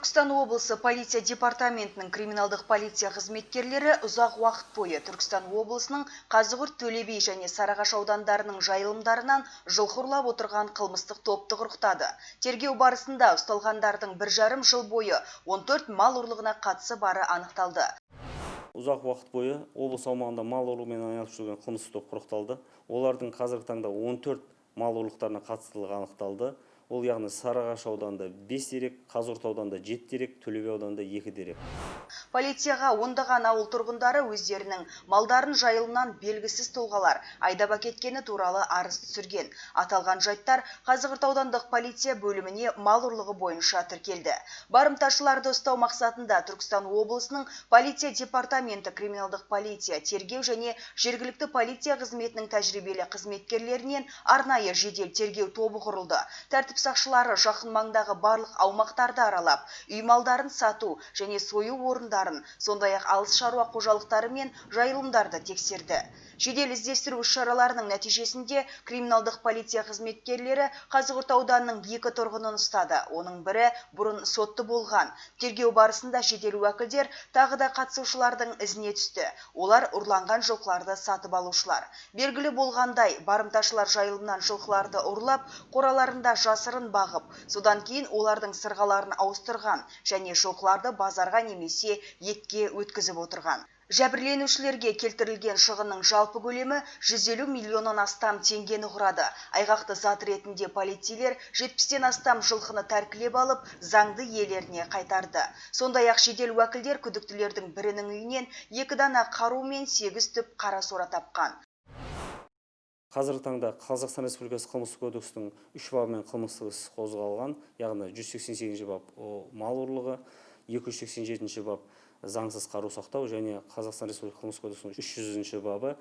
Түркістан облысы полиция департаментінің криминалдық полиция қызметкерлері ұзақ уақыт бойы Түркістан облысының Қазығұрт, Төле би және Сарыағаш аудандарының жайылымдарынан жылқы ұрлап отырған қылмыстық топты құрықтады. Тергеу барысында ұсталғандардың 1,5 жыл бойы 14 мал ұрлығына қатысы бары анықталды. Ұзақ уақыт бойы облыс аумағында мал ұрлығымен айналысып жүрген қылмыстық топ құрықталды. Олардың қазіргі таңда 14 мал ұрлықтарына қатыстылығы анықталды. Ол яғни Сарыағаш ауданында 5 дерек, Қазығұрт ауданында 7 дерек, Төле би ауданында 2 дерек. Полицияға ондаған ауыл тұрғындары өздерінің малдарын жайылымнан белгісіз тұлғалар айдап әкеткені туралы арыз түсірген. Аталған жайттар Қазығұрт аудандық полиция бөліміне мал ұрлығы бойынша тіркелді. Барымташыларды ұстау мақсатында Түркістан облысының полиция департаменті криминалдық полиция, тергеу және жергілікті полиция қызметінің тәжірибелі қызметкерлерінен арнайы жедел тергеу тобы құрылды. Тәртіп сақшылары жақын маңдағы барлық аумақтарды аралап, үй малдарын сату және сою орындарын, сондай-ақ алыс шаруа қожалықтары мен жайылымдарды тексерді. Жедел іздестіру іс-шараларының нәтижесінде криминалдық полиция қызметкерлері Қазығұрт ауданының 2 тұрғынын ұстады. Оның бірі бұрын сотты болған. Тергеу барысында жедел уәкілдер тағы да қатысушылардың ізіне түсті. Олар ұрланған жылқыларды сатып алушылар. Белгілі болғандай, барымташылар жайылымнан жылқыларды ұрлап, қораларында жасырын бағып, содан кейін олардың сырғаларын ауыстырған және жылқыларды базарға немесе етке өткізіп отырған. Жәбірленушілерге келтірілген шығынның жалпы көлемі 150 миллионнан астам теңгені құрады. Айғақты зат ретінде полицейлер 70-тен астам жылқыны тәркілеп алып, заңды иелеріне қайтарды. Сондай-ақ жедел уәкілдер күдіктілердің бірінің үйінен 2 дана қару мен 8 түп қара сора тапқан. Қазіргі таңда Қазақстан Республикасы қылмыстық кодексінің 3 бабымен қылмыстық іс қозғалған, яғни 188 бап мал ұрлығы, 287 бап заңсыз қару сақтау және Қазақстан Республикасы қылмыстық кодексінің 300 бабы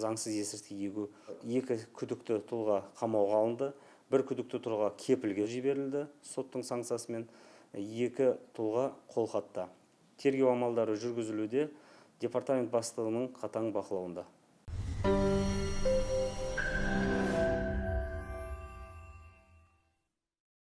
заңсыз есірткі егу. 2 күдікті тұлға қамауға алынды, 1 күдікті тұлға кепілге жіберілді соттың санкциясымен, 2 тұлға қолхатта. Тергеу амалдары жүргізілуде, департамент бастығының қатаң бақылауында.